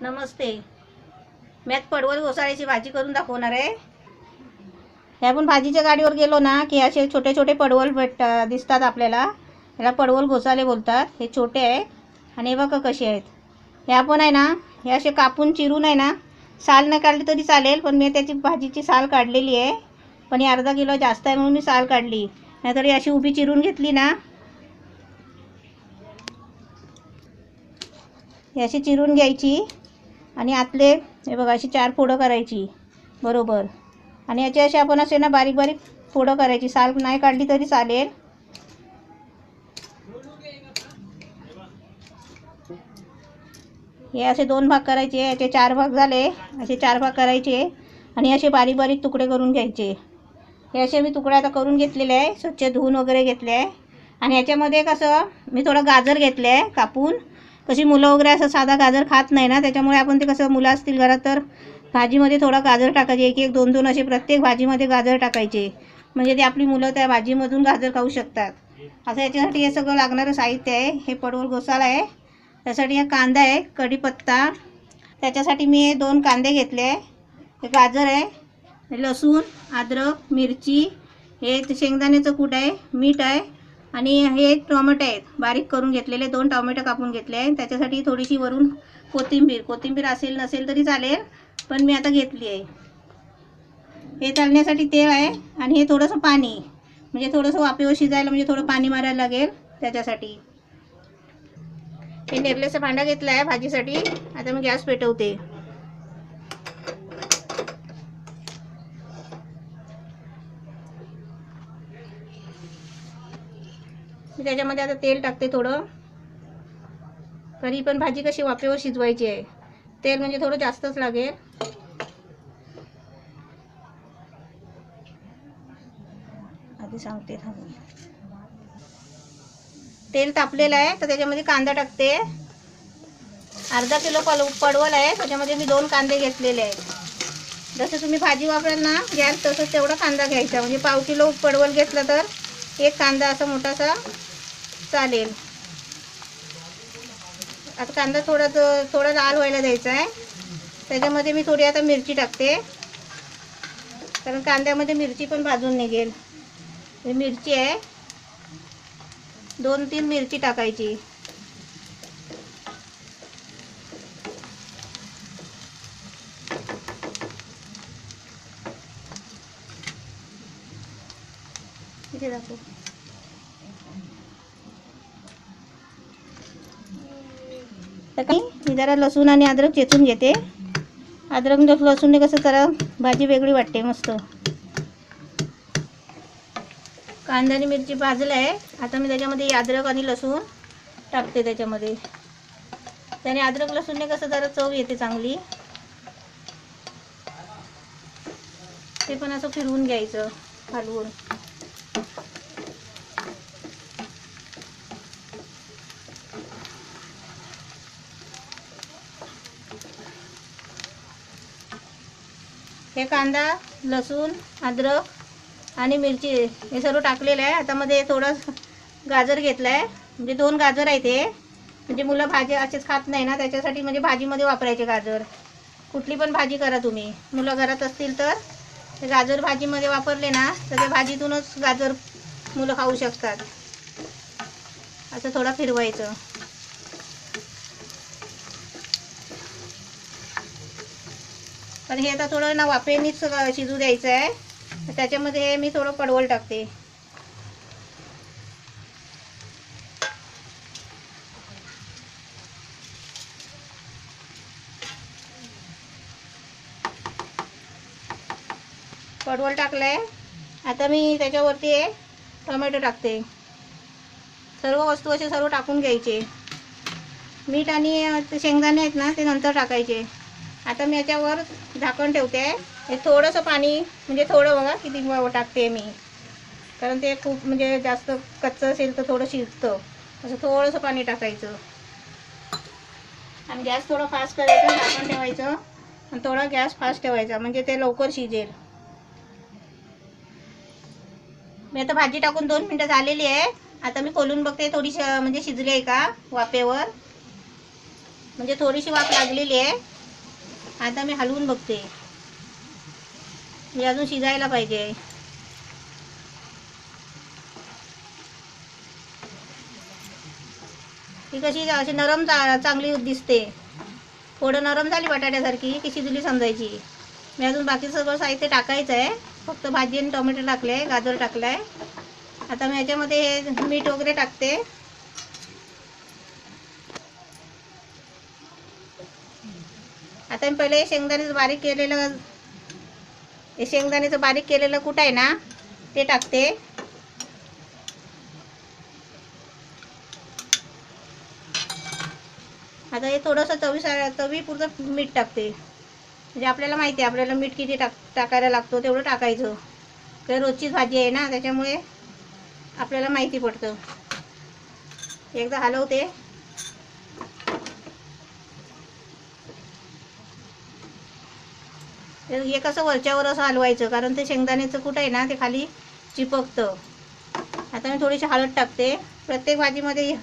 नमस्ते. मी आज पडवळ घोसाळ्याची भाजी करून दाखवणार आहे. हे आपण भाजीच्या गाडीवर गेलो ना की असे छोटे छोटे पडवळ दिसतात आपल्याला. याला पडवळ घोसाळे बोलतात. हे छोटे आहे आणि हे बघा कसे आहेत. हे आपण आहे ना हे असे कापून चिरून आहे ना, साल न काढली तरी चालेल, पण मी त्याची भाजीची साल काढलेली आहे. पण हे अर्धा किलो जास्त आहे म्हणून मी साल काढली. नाहीतर ही अशी उभी चिरून घेतली ना, ही अशी चिरून घ्यायची आणि आतले हे बघा अशी 4 फोडं करायची बरोबर. आणि याचे असे आपण असे ना बारीक बारीक फोडं करायची. साल नाही काढली तरी चालेल. हे असे 2 भाग करायचे. याचे 4 भाग झाले. असे 4 भाग करायचे आणि असे बारीक बारीक तुकडे करून घ्यायचे. हे असे मी तुकडे आता करून घेतलेले आहे. स्वच्छ धुवून वगैरे घेतले आहे. आणि याच्यामध्ये कसं मी थोडं गाजर घेतले आहे कापून. कशी मुलं वगैरे असं साधा गाजर खात नाही ना, त्याच्यामुळे आपण ते कसं मुलं असतील घरात तर भाजीमध्ये थोडा गाजर टाकायचे. एक एक दोन दोन असे प्रत्येक भाजीमध्ये गाजर टाकायचे, म्हणजे ते आपली मुलं त्या भाजीमधून गाजर खाऊ शकतात. असं याच्यासाठी हे सगळं लागणारं साहित्य आहे. हे पडवळ घोसाळा आहे, त्यासाठी हा कांदा आहे, कढीपत्ता, त्याच्यासाठी मी 2 कांदे घेतले आहे, हे गाजर आहे, लसूण, अद्रक, मिरची, हे शेंगदाण्याचं कूट आहे, मीठ आहे आणि हे टोमॅटो आहेत बारीक करून घेतलेले. 2 टोमॅटो कापून घेतले आहे. त्याच्यासाठी थोडीशी वरून कोथिंबीर असेल नसेल तरी चालेल, पण मी आता घेतली आहे. हे तळण्यासाठी तेल आहे आणि हे थोडंसं पाणी, म्हणजे थोडंसं वाफेवर शिजायला, म्हणजे थोडं पाणी मारायला लागेल त्याच्यासाठी. हे नेरलेचं भांडं घेतलं आहे भाजीसाठी. आता मी गॅस पेटवते. मी त्याच्यामध्ये आता तेल टाकते थोडं. कधी पण भाजी कशी वाफेवर शिजवायची आहे, तेल म्हणजे थोडं जास्तच लागेल. आधी सांगते थांबून. तेल तापलेलं आहे तर त्याच्यामध्ये कांदा टाकते. अर्धा किलो पडवळ आहे, त्याच्यामध्ये मी 2 कांदे घेतलेले आहेत. जसं तुम्ही भाजी वापराल ना गॅस तसं तेवढा कांदा घ्यायचा. म्हणजे पाव किलो पडवळ घेतलं तर 1 कांदा असा मोठासा चालेल. आता कांदा थोडा लाल व्हायला द्यायचा आहे. त्याच्यामध्ये मी थोडी आता मिरची टाकते, कारण कांद्यामध्ये मिरची पण भाजून निघेल. ही मिरची आहे, 2-3 मिरची टाकायची. इथे दाखव. मी जरा लसूण आणि अद्रक चेचून घेते. अद्रक लसूणने कसं जरा भाजी वेगळी वाटते मस्त. कांदा आणि मिरची भाजलं आहे. आता मी त्याच्यामध्ये अद्रक आणि लसूण टाकते त्याच्यामध्ये. त्याने अद्रक लसूणने कसं जरा चव येते चांगली. ते पण असं फिरवून घ्यायचं हलवून. हे कांदा, लसूण, अद्रक आणि मिरची हे सर्व टाकलेलं आहे. आता मध्ये थोडं गाजर घेतलं आहे, म्हणजे 2 गाजर आहेत हे. म्हणजे मुलं भाजी असेच खात नाही ना, त्याच्यासाठी म्हणजे भाजीमध्ये वापरायचे गाजर. कुठली पण भाजी करा तुम्ही, मुलं घरात असतील तर ते गाजर भाजीमध्ये वापरले ना तर त्या भाजीतूनच गाजर मुलं खाऊ शकतात. असं थोडं फिरवायचं. पण हे आता थोडं ना वाफेनीच शिजू द्यायचं आहे. त्याच्यामध्ये मी थोडं पडवळ टाकते. पडवळ टाकलंय. आता मी त्याच्यावरती टोमॅटो टाकते. सर्व वस्तू असे सर्व टाकून घ्यायचे. मीठ आणि ते शेंगदाणे आहेत ना ते नंतर टाकायचे. आता मी याच्यावर झाकण ठेवते. हे थोडंसं पाणी, म्हणजे थोडं बघा किती टाकते मी, कारण ते खूप म्हणजे जास्त कच्चं असेल तर थोडं शिजतं. असं थोडंसं पाणी टाकायचं आणि गॅस थोडा फास्ट करायचा, झाकण ठेवायचं आणि थोडा गॅस फास्ट ठेवायचा, म्हणजे ते लवकर शिजेल. मी आता भाजी टाकून 2 मिनटं झालेली आहे. आता मी खोलून बघते थोडीशी म्हणजे शिजली आहे का वाफेवर. म्हणजे थोडीशी वाफ लागलेली आहे. आता मी हलवून बघते, मी अजून शिजायला पाहिजे. ही कशी अशी नरम चांगली दिसते. थोडं नरम झाली बटाट्यासारखी की शिजली समजायची. मी अजून बाकी सगळं साहित्य टाकायचं आहे. फक्त भाजी आणि टोमॅटो टाकले आहे, गाजर टाकलं आहे. आता मी ह्याच्यामध्ये हे मीठ वगैरे टाकते. आता मी पहिले शेंगदाण्याचं बारीक केलेलं कूट आहे ना ते टाकते. आता हे थोडंसं चवीपुरतं मीठ टाकते. म्हणजे आपल्याला माहिती आहे आपल्याला मीठ किती टाकायला लागतो तेवढं टाकायचं. कारण रोजचीच भाजी आहे ना, त्याच्यामुळे आपल्याला माहिती पडतं. एकदा हलवते. हे कसं वरच्यावर असं हलवायचं, कारण ते शेंगदाण्याचं कूट आहे ना ते खाली चिपकतं. आता मी थोडीशी हळद टाकते. प्रत्येक भाजीमध्ये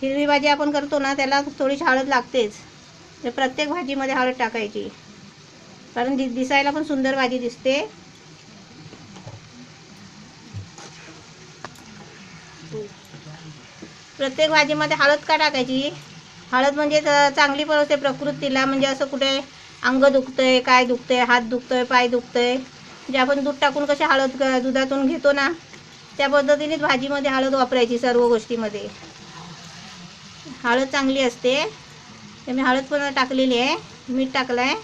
हिरवी भाजी आपण करतो ना त्याला थोडीशी हळद लागतेच. तर प्रत्येक भाजीमध्ये हळद टाकायची, कारण दिसायला पण सुंदर भाजी दिसते. प्रत्येक भाजीमध्ये हळद का टाकायची? हळद म्हणजे चांगली पण असते प्रकृतीला. म्हणजे असं कुठे अंग दुखतंय, काय दुखतंय, हात दुखतोय, पाय दुखतंय, म्हणजे आपण दूध टाकून कशी हळद दुधातून घेतो ना त्या पद्धतीनेच भाजीमध्ये हळद वापरायची. सर्व गोष्टीमध्ये हळद चांगली असते. तर मी हळद पण टाकलेली आहे, मीठ टाकलं आहे.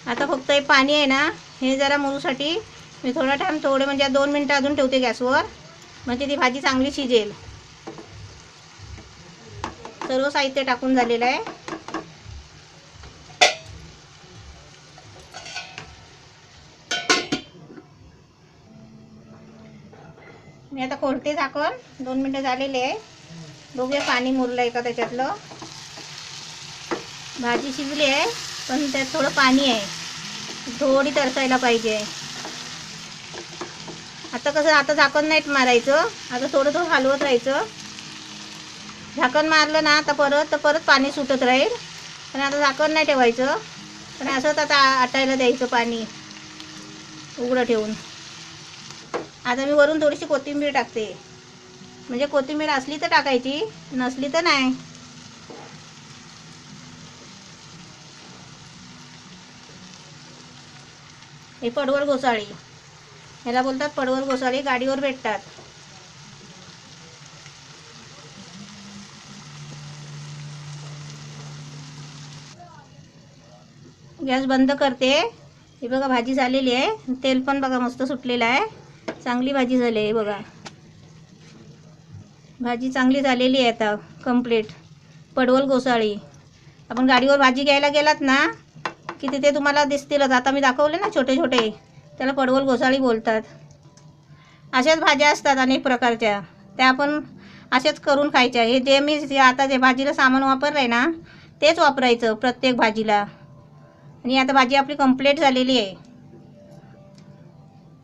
आता फक्त हे पाणी आहे ना हे जरा मुरूसाठी मी थोडं म्हणजे 2 मिनटं अजून ठेवते गॅसवर, म्हणजे ती भाजी चांगली शिजेल. सर्व साहित्य टाकून झालेलं आहे. मी आता खोलते झाकण. 2 मिनटं झालेले आहे. बघूया पाणी मुरलं आहे का त्याच्यातलं. भाजी शिजली आहे पण त्यात थोडं पाणी आहे, थोडी तरसायला पाहिजे. आता झाकण नाही मारायचं. आता थोडं हलवत राहायचं. झाकण मारलं ना आता परत पाणी सुटत राहील. पण आता झाकण नाही ठेवायचं, पण असंच आता आटायला द्यायचं पाणी उघडं ठेवून. आता मी वरून थोडीशी कोथिंबीर टाकते. म्हणजे कोथिंबीर असली तर टाकायची, नसली तर नाही. हे पडवळ घोसाळी, ह्याला बोलतात पडवळ घोसाळी. गाडीवर भेटतात. गॅस बंद करते. हे बघा भाजी झालेली आहे. तेल पण बघा मस्त सुटलेलं आहे. चांगली भाजी झाली आहे बघा. भाजी चांगली झालेली आहे आता कंप्लीट. पडवळ घोसाळी आपण गाडीवर भाजी घ्यायला गेलात ना की तिथे तुम्हाला दिसतीलच. आता मी दाखवले ना छोटे छोटे, त्याला पडवळ घोसाळी बोलतात. अशाच भाज्या असतात अनेक प्रकारच्या, त्या आपण अशाच करून खायच्या. हे जे मी आता जे भाजीला सामान वापरलं आहे ना तेच वापरायचं प्रत्येक भाजीला. आणि आता भाजी आपली कंप्लीट झालेली आहे.